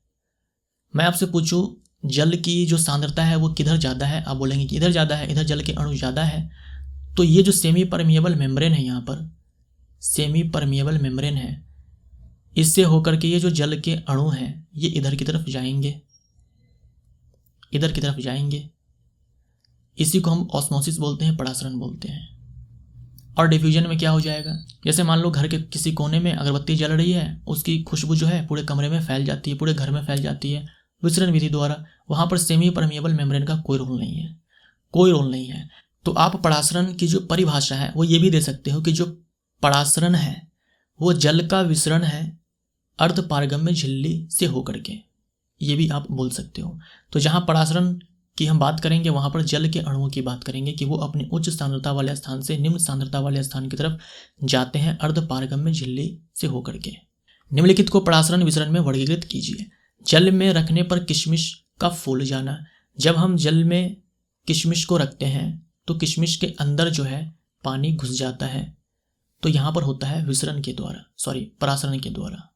S1: मैं आपसे पूछूं जल की जो सांद्रता है वो किधर ज़्यादा है? आप बोलेंगे कि इधर ज़्यादा है, इधर जल के अणु ज़्यादा है। तो ये जो सेमी परमिएबल मेम्ब्रेन है, यहाँ पर सेमी परमिएबल मेम्ब्रेन है, इससे होकर के ये जो जल के अणु हैं ये इधर की तरफ जाएंगे। इसी को हम ऑस्मोसिस बोलते हैं, परासरण बोलते हैं। और डिफ्यूजन में क्या हो जाएगा, जैसे मान लो घर के किसी कोने में अगरबत्ती जल रही है, उसकी खुशबू जो है पूरे कमरे में फैल जाती है, पूरे घर में फैल जाती है विसरण विधि द्वारा। वहाँ पर सेमी परमिएबल मेम्ब्रेन का कोई रोल नहीं है, कोई रोल नहीं है। तो आप परासरण की जो परिभाषा है वो ये भी दे सकते हो कि जो परासरण है वो जल का विसरण है अर्धपारगम्य झिल्ली से होकर के, ये भी आप बोल सकते हो। तो जहाँ परासरण की हम बात करेंगे वहाँ पर जल के अणुओं की बात करेंगे कि वो अपने उच्च सांद्रता वाले स्थान से निम्न सांद्रता वाले स्थान की तरफ जाते हैं अर्धपारगम्य झिल्ली से होकर के। निम्नलिखित को परासरण विसरण में वर्गीकृत कीजिए। जल में रखने पर किशमिश का फूल जाना। जब हम जल में किशमिश को रखते हैं तो किशमिश के अंदर जो है पानी घुस जाता है, तो यहाँ पर होता है विसरण के द्वारा, परासरण के द्वारा।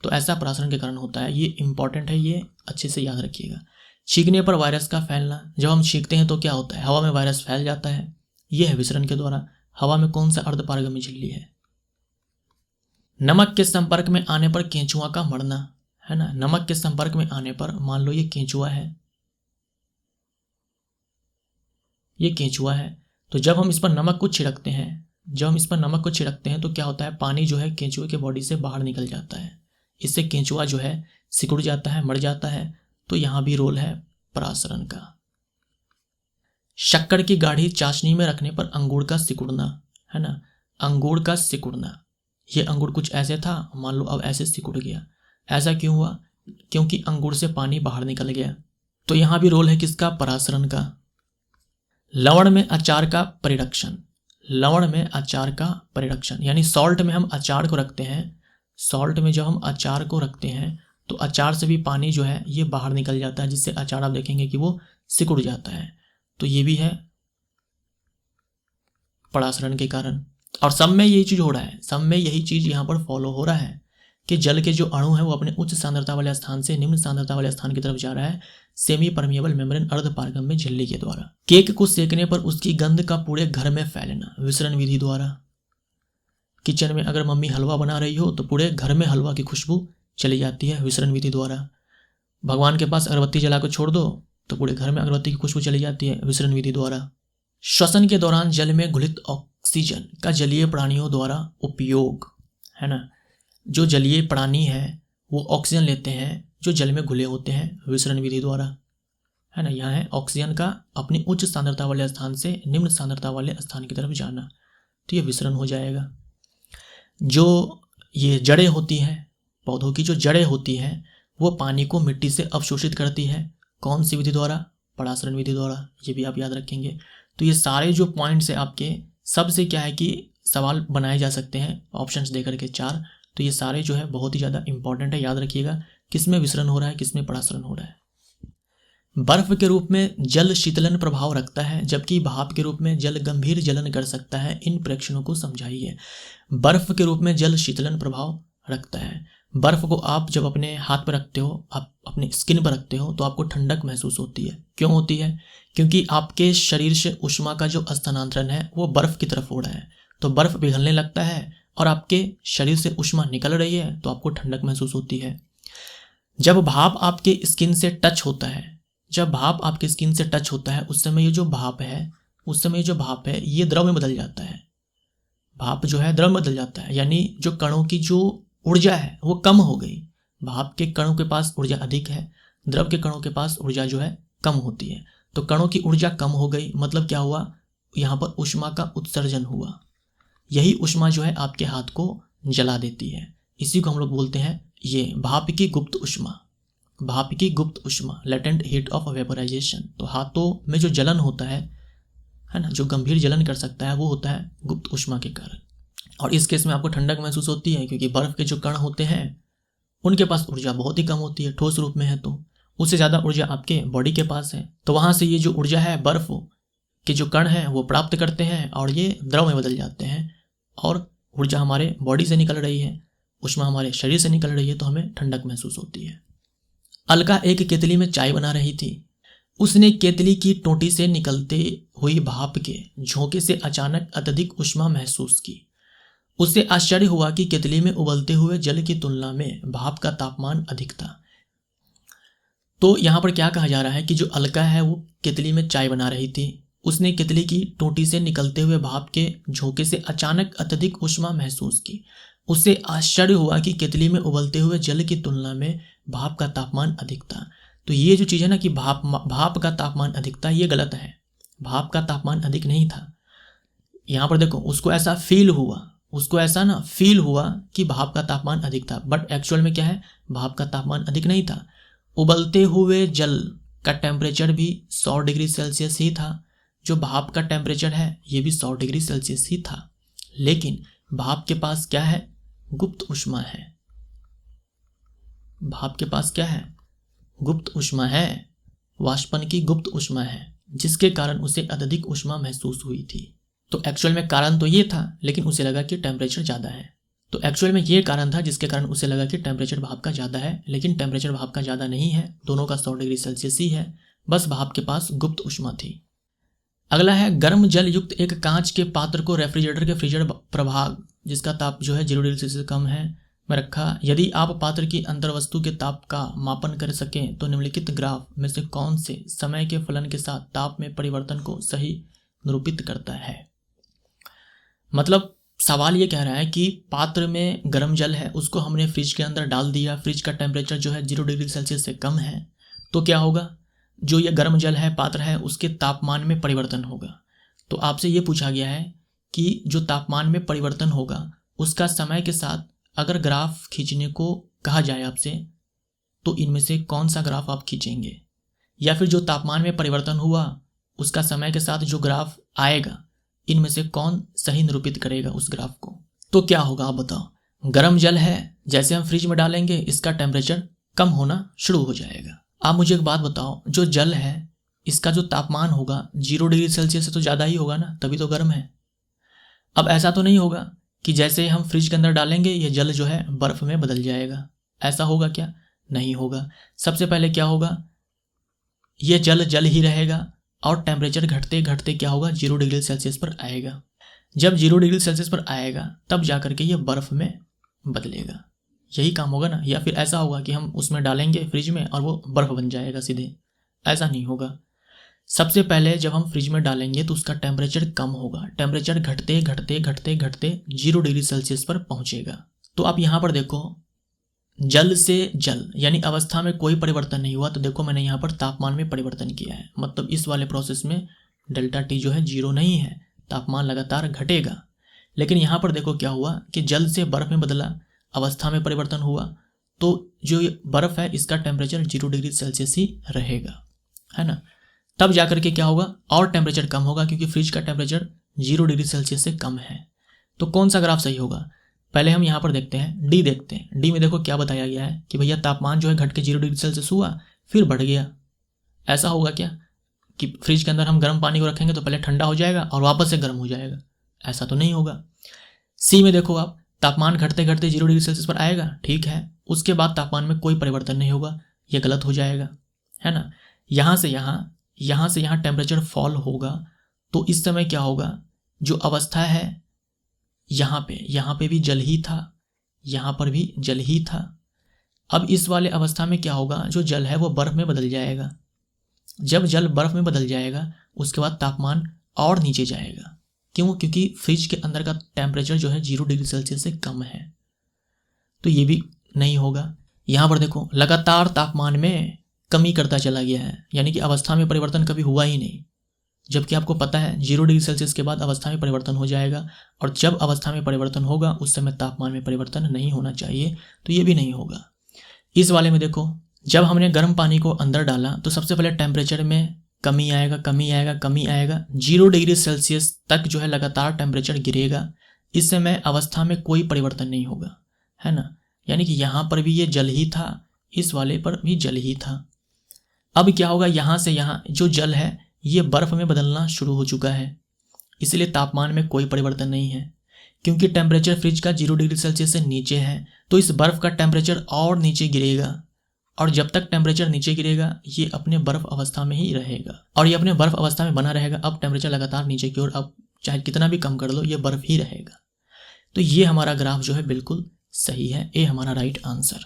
S1: तो ऐसा परासरण के कारण होता है, ये इंपॉर्टेंट है, ये अच्छे से याद रखिएगा। छींकने पर वायरस का फैलना। जब हम छींकते हैं तो क्या होता है, हवा में वायरस फैल जाता है, ये है विसरण के द्वारा। हवा में कौन सा अर्धपारगम्य झिल्ली है। नमक के संपर्क में आने पर केंचुआ का मरना, है ना। नमक के संपर्क में आने पर मान लो ये केंचुआ है, ये केंचुआ है, तो जब हम इस पर नमक को छिड़कते हैं, तो क्या होता है, पानी जो है केंचुए के बॉडी से बाहर निकल जाता है, इससे केंचुआ जो है सिकुड़ जाता है, मर जाता है। तो यहां भी रोल है परासरण का। शक्कर की गाढ़ी चाशनी में रखने पर अंगूर का सिकुड़ना, है ना, अंगूर का सिकुड़ना। ये अंगूर कुछ ऐसे था, मान लो अब ऐसे सिकुड़ गया। ऐसा क्यों हुआ, क्योंकि अंगूर से पानी बाहर निकल गया। तो यहां भी रोल है किसका, परासरण का। लवण में अचार का परिरक्षण। लवण में अचार का परिरक्षण यानी सॉल्ट में हम अचार को रखते हैं, सॉल्ट में जब हम अचार को रखते हैं तो अचार से भी पानी जो है ये बाहर निकल जाता है, जिससे अचार आप देखेंगे कि वो सिकुड़ जाता है। तो ये भी है परासरण के कारण। और सब में यही चीज हो रहा है, सब में यही चीज यहाँ पर फॉलो हो रहा है कि जल के जो अणु है वो अपने उच्च सांद्रता वाले स्थान से निम्न सांद्रता वाले स्थान की तरफ जा रहा है सेमी परमिएबल मेम्ब्रेन अर्धपारगम्य झिल्ली के द्वारा। केक को सेकने पर उसकी गंध का पूरे घर में फैलना विसरण विधि द्वारा। किचन में अगर मम्मी हलवा बना रही हो तो पूरे घर में हलवा की खुशबू चली जाती है विसरण विधि द्वारा। भगवान के पास अगरबत्ती जला कर छोड़ दो तो पूरे घर में अगरबत्ती की खुशबू चली जाती है विसरण विधि द्वारा। श्वसन के दौरान जल में घुलित ऑक्सीजन का जलीय प्राणियों द्वारा उपयोग, है ना। जो जलीय प्राणी है वो ऑक्सीजन लेते हैं जो जल में घुले होते हैं विसरण विधि द्वारा, है ना। यहाँ है ऑक्सीजन का अपनी उच्च सांद्रता वाले स्थान से निम्न सांद्रता वाले स्थान की तरफ जाना, तो ये विसरण हो जाएगा। जो ये जड़ें होती हैं, पौधों की जो जड़ें होती हैं वो पानी को मिट्टी से अवशोषित करती है, कौन सी विधि द्वारा, परासरण विधि द्वारा। ये भी आप याद रखेंगे। तो ये सारे जो पॉइंट्स है आपके, सबसे क्या है कि सवाल बनाए जा सकते हैं ऑप्शंस देकर के 4। तो ये सारे जो है बहुत ही ज़्यादा इंपॉर्टेंट है, याद रखिएगा किसमें विसरण हो रहा है, किसमें परासरण हो रहा है। बर्फ के रूप में जल शीतलन प्रभाव रखता है जबकि भाप के रूप में जल गंभीर जलन कर सकता है। इन प्रेक्षणों को समझाइए। बर्फ के रूप में जल शीतलन प्रभाव रखता है। बर्फ को आप जब अपने हाथ पर रखते हो, आप अपने स्किन पर रखते हो तो आपको ठंडक महसूस होती है। क्यों होती है, क्योंकि आपके शरीर से ऊष्मा का जो स्थानांतरण है वो बर्फ की तरफ हो रहा है, तो बर्फ पिघलने लगता है और आपके शरीर से ऊष्मा निकल रही है तो आपको ठंडक महसूस होती है। जब भाप आपके स्किन से टच होता है, जब भाप आपके स्किन से टच होता है उस समय ये जो भाप है ये द्रव में बदल जाता है। भाप जो है द्रव में बदल जाता है, यानी जो कणों की जो ऊर्जा है वो कम हो गई। भाप के कणों के पास ऊर्जा अधिक है, द्रव के कणों के पास ऊर्जा जो है कम होती है। तो कणों की ऊर्जा कम हो गई, मतलब क्या हुआ, यहाँ पर ऊष्मा का उत्सर्जन हुआ। यही ऊष्मा जो है आपके हाथ को जला देती है। इसी को हम लोग बोलते हैं ये भाप की गुप्त ऊष्मा, भाप की गुप्त ऊष्मा, लेटेंट हीट ऑफ वेपोराइजेशन। तो हाथों में जो जलन होता है ना, जो गंभीर जलन कर सकता है वो होता है गुप्त ऊष्मा के कारण। और इस केस में आपको ठंडक महसूस होती है क्योंकि बर्फ के जो कण होते हैं उनके पास ऊर्जा बहुत ही कम होती है, ठोस रूप में है तो उससे ज़्यादा ऊर्जा आपके बॉडी के पास है। तो वहाँ से ये जो ऊर्जा है बर्फ के जो कण हैं वो प्राप्त करते हैं और ये द्रव में बदल जाते हैं और ऊर्जा हमारे बॉडी से निकल रही है, ऊष्मा हमारे शरीर से निकल रही है, तो हमें ठंडक महसूस होती है। अलका एक केतली में चाय बना रही थी। उसने केतली की टोंटी से निकलते हुई भाप के झोंके से अचानक अत्यधिक ऊष्मा महसूस की। उसे आश्चर्य हुआ कि केतली में उबलते हुए जल की तुलना में भाप का तापमान अधिक था। तो यहाँ पर क्या कहा जा रहा है कि जो अलका है वो केतली में चाय बना रही थी, उसने केतली की टोंटी से निकलते हुए भाप के झोंके से अचानक अत्यधिक ऊष्मा महसूस की। उसे आश्चर्य हुआ कि केतली में उबलते हुए जल की तुलना में भाप का तापमान अधिक था। तो ये जो चीज़ है ना कि भाप का तापमान अधिक था, ये गलत है। भाप का तापमान अधिक नहीं था। यहाँ पर देखो, उसको ऐसा फील हुआ कि भाप का तापमान अधिक था, बट एक्चुअल में क्या है, भाप का तापमान अधिक नहीं था। उबलते हुए जल का टेम्परेचर भी 100 डिग्री सेल्सियस ही था। जो भाप का टेम्परेचर है ये भी 100 डिग्री सेल्सियस ही था, लेकिन भाप के पास क्या है, गुप्त ऊष्मा है। भाप के पास क्या है, गुप्त ऊष्मा है, वाष्पन की गुप्त ऊष्मा है, जिसके कारण उसे अत्यधिक ऊष्मा महसूस हुई थी। तो एक्चुअल में कारण तो ये था, लेकिन उसे लगा कि टेम्परेचर ज़्यादा है। तो एक्चुअल में ये कारण था जिसके कारण उसे लगा कि टेम्परेचर भाप का ज़्यादा है, लेकिन टेम्परेचर भाप का ज़्यादा नहीं है, दोनों का 100 डिग्री सेल्सियस ही है, बस भाप के पास गुप्त ऊष्मा थी। अगला है गर्म जल युक्त एक कांच के पात्र को रेफ्रिजरेटर के फ्रीजर प्रभाग, जिसका ताप जो है 0 डिग्री सेल्सियस से कम है, में रखा। यदि आप पात्र की अंतर्वस्तु के ताप का मापन कर सकें तो निम्नलिखित ग्राफ में से कौन से समय के फलन के साथ ताप में परिवर्तन को सही निरूपित करता है। मतलब सवाल ये कह रहा है कि पात्र में गर्म जल है, उसको हमने फ्रिज के अंदर डाल दिया, फ्रिज का टेम्परेचर जो है 0 डिग्री सेल्सियस से कम है, तो क्या होगा, जो ये गर्म जल है, पात्र है, उसके तापमान में परिवर्तन होगा। तो आपसे ये पूछा गया है कि जो तापमान में परिवर्तन होगा उसका समय के साथ अगर ग्राफ खींचने को कहा जाए आपसे, तो इनमें से कौन सा ग्राफ आप खींचेंगे, या फिर जो तापमान में परिवर्तन हुआ उसका समय के साथ जो ग्राफ आएगा, इनमें से कौन सही निरूपित करेगा उस ग्राफ को। तो क्या होगा आप बताओ। गर्म जल है, जैसे हम फ्रिज में डालेंगे इसका टेम्परेचर कम होना शुरू हो जाएगा। आप मुझे एक बात बताओ, जो जल है इसका जो तापमान होगा 0 डिग्री सेल्सियस से तो ज़्यादा ही होगा ना, तभी तो गर्म है। अब ऐसा तो नहीं होगा कि जैसे हम फ्रिज के अंदर डालेंगे ये जल जो है बर्फ़ में बदल जाएगा, ऐसा होगा क्या, नहीं होगा। सबसे पहले क्या होगा, ये जल ही रहेगा और टेम्परेचर घटते घटते क्या होगा, 0 डिग्री सेल्सियस पर आएगा। जब 0 डिग्री सेल्सियस पर आएगा तब जा करके ये बर्फ़ में बदलेगा, यही काम होगा ना। या फिर ऐसा होगा कि हम उसमें डालेंगे फ्रिज में और वो बर्फ़ बन जाएगा सीधे, ऐसा नहीं होगा। सबसे पहले जब हम फ्रिज में डालेंगे तो उसका टेम्परेचर कम होगा, टेम्परेचर घटते घटते घटते घटते 0 डिग्री सेल्सियस पर पहुंचेगा। तो आप यहाँ पर देखो, जल से जल यानी अवस्था में कोई परिवर्तन नहीं हुआ, तो देखो मैंने यहाँ पर तापमान में परिवर्तन किया है, मतलब इस वाले प्रोसेस में डेल्टा टी जो है 0 नहीं है, तापमान लगातार घटेगा। लेकिन यहाँ पर देखो क्या हुआ कि जल से बर्फ़ में बदला, अवस्था में परिवर्तन हुआ, तो जो बर्फ़ है इसका टेम्परेचर 0 डिग्री सेल्सियस ही रहेगा, है ना। तब जाकर के क्या होगा, और टेम्परेचर कम होगा क्योंकि फ्रिज का टेम्परेचर 0 डिग्री सेल्सियस से कम है। तो कौन सा ग्राफ सही होगा, पहले हम यहाँ पर देखते हैं, डी देखते हैं। डी में देखो क्या बताया गया है कि भैया तापमान जो है घट के 0 डिग्री सेल्सियस हुआ फिर बढ़ गया। ऐसा होगा क्या कि फ्रिज के अंदर हम गर्म पानी को रखेंगे तो पहले ठंडा हो जाएगा और वापस से गर्म हो जाएगा, ऐसा तो नहीं होगा। सी में देखो आप, तापमान घटते घटते 0 डिग्री सेल्सियस पर आएगा, ठीक है, उसके बाद तापमान में कोई परिवर्तन नहीं होगा, यह गलत हो जाएगा, है ना। यहाँ से यहाँ टेम्परेचर फॉल होगा, तो इस समय क्या होगा, जो अवस्था है यहाँ पे भी जल ही था, यहाँ पर भी जल ही था। अब इस वाले अवस्था में क्या होगा, जो जल है वो बर्फ़ में बदल जाएगा। जब जल बर्फ़ में बदल जाएगा उसके बाद तापमान और नीचे जाएगा। क्यों, क्योंकि फ्रिज के अंदर का टेम्परेचर जो है 0 डिग्री सेल्सियस से कम है, तो ये भी नहीं होगा। यहाँ पर देखो लगातार तापमान में कमी करता चला गया है, यानी कि अवस्था में परिवर्तन कभी हुआ ही नहीं, जबकि आपको पता है 0 डिग्री सेल्सियस के बाद अवस्था में परिवर्तन हो जाएगा, और जब अवस्था में परिवर्तन होगा उस समय तापमान में परिवर्तन नहीं होना चाहिए, तो ये भी नहीं होगा। इस वाले में देखो, जब हमने गर्म पानी को अंदर डाला तो सबसे पहले टेम्परेचर में कमी आएगा, 0 डिग्री सेल्सियस तक जो है लगातार टेम्परेचर गिरेगा। इस समय अवस्था में कोई परिवर्तन नहीं होगा, है ना, यानी कि यहाँ पर भी ये जल ही था, इस वाले पर भी जल ही था। अब क्या होगा, यहाँ से यहाँ जो जल है ये बर्फ़ में बदलना शुरू हो चुका है, इसलिए तापमान में कोई परिवर्तन नहीं है। क्योंकि टेम्परेचर फ्रिज का 0 डिग्री सेल्सियस से नीचे है, तो इस बर्फ़ का टेम्परेचर और नीचे गिरेगा, और जब तक टेम्परेचर नीचे गिरेगा ये अपने बर्फ़ अवस्था में ही रहेगा, और ये अपने बर्फ़ अवस्था में बना रहेगा। अब टेम्परेचर लगातार नीचे की ओर, अब चाहे कितना भी कम कर लो ये बर्फ़ ही रहेगा। तो ये हमारा ग्राफ जो है बिल्कुल सही है, ए हमारा राइट आंसर।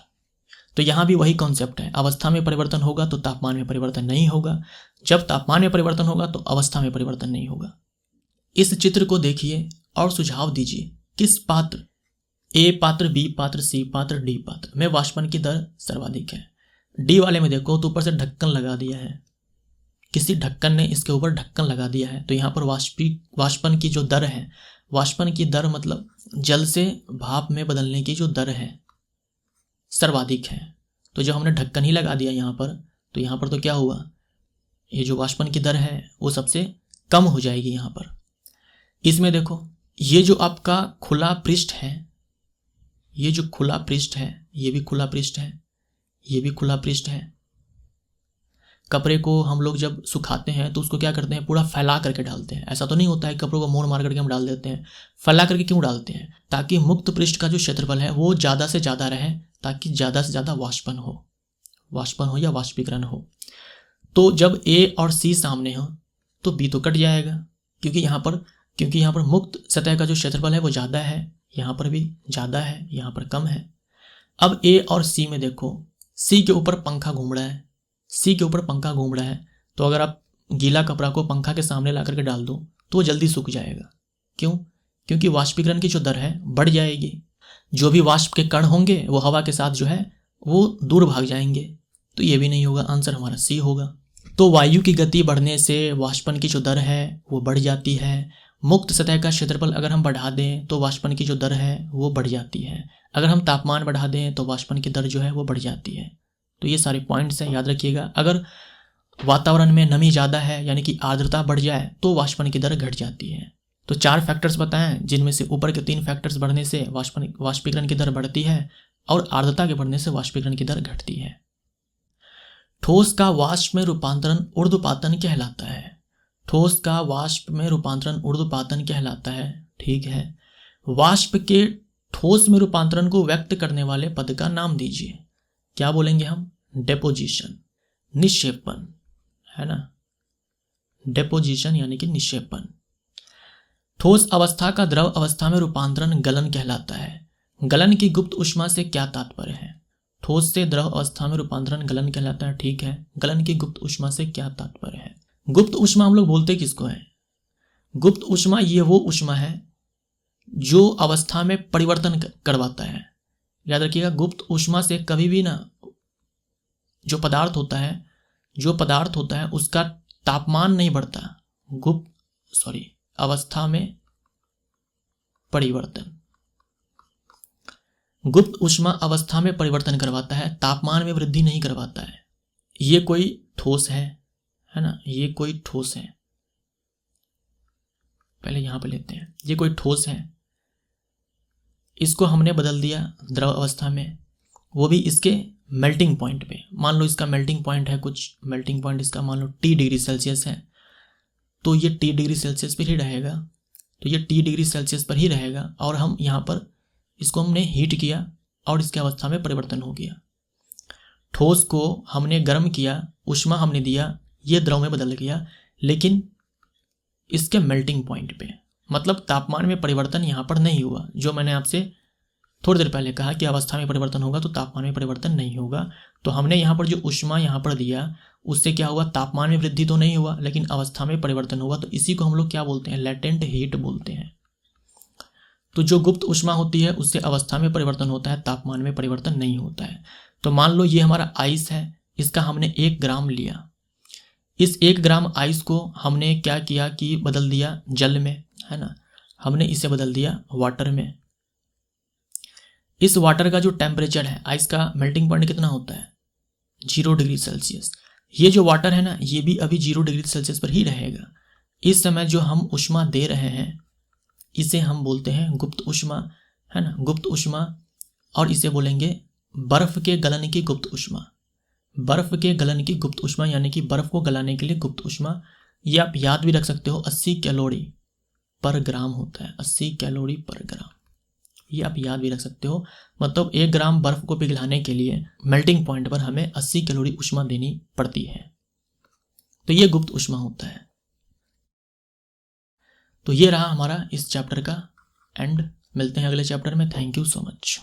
S1: तो यहाँ भी वही कॉन्सेप्ट है, अवस्था में परिवर्तन होगा तो तापमान में परिवर्तन नहीं होगा, जब तापमान में परिवर्तन होगा तो अवस्था में परिवर्तन नहीं होगा। इस चित्र को देखिए और सुझाव दीजिए, किस पात्र ए पात्र, बी पात्र, सी पात्र, डी पात्र में वाष्पन की दर सर्वाधिक है। डी वाले में देखो तो ऊपर से ढक्कन लगा दिया है, किसी ढक्कन ने इसके ऊपर ढक्कन लगा दिया है, तो यहाँ पर वाष्पन की जो दर है, वाष्पन की दर मतलब जल से भाप में बदलने की जो दर है सर्वाधिक है। तो जब हमने ढक्कन ही लगा दिया यहाँ पर, तो यहाँ पर तो क्या हुआ, ये जो वाष्पन की दर है वो सबसे कम हो जाएगी यहाँ पर। इसमें देखो ये जो आपका खुला पृष्ठ है, ये जो खुला पृष्ठ है, ये भी खुला पृष्ठ है, ये भी खुला पृष्ठ है। कपड़े को हम लोग जब सुखाते हैं तो उसको क्या करते हैं, पूरा फैला करके डालते हैं। ऐसा तो नहीं होता है कपड़ों को मोड़ मार करके हम डाल देते हैं, फैला करके क्यों डालते हैं, ताकि मुक्त पृष्ठ का जो क्षेत्रफल है वो ज़्यादा से ज़्यादा रहे, ताकि ज़्यादा से ज़्यादा वाष्पन हो या वाष्पीकरण हो। तो जब ए और सी सामने हो तो बी तो कट जाएगा, क्योंकि यहाँ पर मुक्त सतह का जो क्षेत्रफल है वो ज़्यादा है, यहाँ पर भी ज़्यादा है, यहाँ पर कम है। अब ए और सी में देखो, सी के ऊपर पंखा घूम रहा है, तो अगर आप गीला कपड़ा को पंखा के सामने ला करके डाल दो तो वो जल्दी सूख जाएगा। क्यों? क्योंकि वाष्पीकरण की जो दर है बढ़ जाएगी, जो भी वाष्प के कण होंगे वो हवा के साथ जो है वो दूर भाग जाएंगे। तो ये भी नहीं होगा, आंसर हमारा सी होगा। तो वायु की गति बढ़ने से वाष्पन की जो दर है वो बढ़ जाती है। मुक्त सतह का क्षेत्रफल अगर हम बढ़ा दें तो वाष्पन की जो दर है वो बढ़ जाती है। अगर हम तापमान बढ़ा दें तो वाष्पन की दर जो है वो बढ़ जाती है। तो ये सारे पॉइंट्स हैं, याद रखिएगा। अगर वातावरण में नमी ज़्यादा है यानी कि आर्द्रता बढ़ जाए तो वाष्पन की दर घट जाती है। तो 4 फैक्टर्स बताएं, जिनमें से ऊपर के 3 फैक्टर्स बढ़ने से वाष्पीकरण की दर बढ़ती है और आर्द्रता के बढ़ने से वाष्पीकरण की दर घटती है। ठोस का वाष्प में रूपांतरण ऊर्ध्वपातन कहलाता है। ठोस का वाष्प में रूपांतरण ऊर्ध्वपातन कहलाता है, ठीक है। वाष्प के ठोस में रूपांतरण को व्यक्त करने वाले पद का नाम दीजिए। क्या बोलेंगे हम? डेपोजिशन, निक्षेपण, है ना। डेपोजिशन यानी कि निक्षेपण। ठोस अवस्था का द्रव अवस्था में रूपांतरण गलन कहलाता है। गलन की गुप्त ऊष्मा से क्या तात्पर्य है? ठोस से द्रव अवस्था में रूपांतरण गलन कहलाता है, ठीक है। गलन की गुप्त ऊष्मा से क्या तात्पर्य है? गुप्त ऊष्मा हम लोग बोलते किसको है? गुप्त ऊष्मा ये वो ऊष्मा है जो अवस्था में परिवर्तन करवाता है। याद रखिएगा, गुप्त ऊष्मा से कभी भी ना जो पदार्थ होता है उसका तापमान नहीं बढ़ता। अवस्था में परिवर्तन, गुप्त ऊष्मा अवस्था में परिवर्तन करवाता है, तापमान में वृद्धि नहीं करवाता है। ये कोई ठोस है ना, ये कोई ठोस है। पहले यहां पे लेते हैं, ये कोई ठोस है, इसको हमने बदल दिया द्रव अवस्था में, वो भी इसके मेल्टिंग पॉइंट पे। मान लो इसका मेल्टिंग पॉइंट है, कुछ मेल्टिंग पॉइंट इसका मान लो T डिग्री सेल्सियस है, तो ये T डिग्री सेल्सियस पर ही रहेगा, तो ये T डिग्री सेल्सियस पर ही रहेगा। और हम यहाँ पर इसको हमने हीट किया और इसके अवस्था में परिवर्तन हो गया। ठोस को हमने गर्म किया, ऊष्मा हमने दिया, ये द्रव में बदल गया, लेकिन इसके मेल्टिंग पॉइंट पे, मतलब तापमान में परिवर्तन यहाँ पर नहीं हुआ। जो मैंने आपसे थोड़ी देर पहले कहा कि अवस्था में परिवर्तन होगा तो तापमान में परिवर्तन नहीं होगा। तो हमने यहाँ पर जो ऊष्मा यहाँ पर दिया उससे क्या हुआ, तापमान में वृद्धि तो नहीं हुआ लेकिन अवस्था में परिवर्तन हुआ। तो इसी को हम लोग क्या बोलते हैं? लेटेंट हीट बोलते हैं। तो जो गुप्त ऊष्मा होती है उससे अवस्था में परिवर्तन होता है, तापमान में परिवर्तन नहीं होता है। तो मान लो ये हमारा आइस है, इसका हमने 1 ग्राम लिया। इस 1 ग्राम आइस को हमने क्या किया कि बदल दिया जल में, है ना। हमने इसे बदल दिया वाटर में। इस वाटर का जो टेम्परेचर है, आइस का मेल्टिंग पॉइंट कितना होता है? 0 डिग्री सेल्सियस। ये जो वाटर है ना, ये भी अभी 0 डिग्री सेल्सियस पर ही रहेगा। इस समय जो हम ऊष्मा दे रहे हैं इसे हम बोलते हैं गुप्त ऊष्मा, है ना, गुप्त ऊष्मा। और इसे बोलेंगे बर्फ के गलन की गुप्त ऊष्मा। बर्फ के गलन की गुप्त ऊष्मा यानी कि बर्फ को गलाने के लिए गुप्त ऊष्मा। ये आप याद भी रख सकते हो, 80 कैलोरी पर ग्राम होता है, 80 कैलोरी पर ग्राम। ये आप याद भी रख सकते हो, मतलब 1 ग्राम बर्फ को पिघलाने के लिए मेल्टिंग पॉइंट पर हमें 80 कैलोरी ऊष्मा देनी पड़ती है। तो ये गुप्त ऊष्मा होता है। तो ये रहा हमारा इस चैप्टर का एंड। मिलते हैं अगले चैप्टर में। Thank you so much.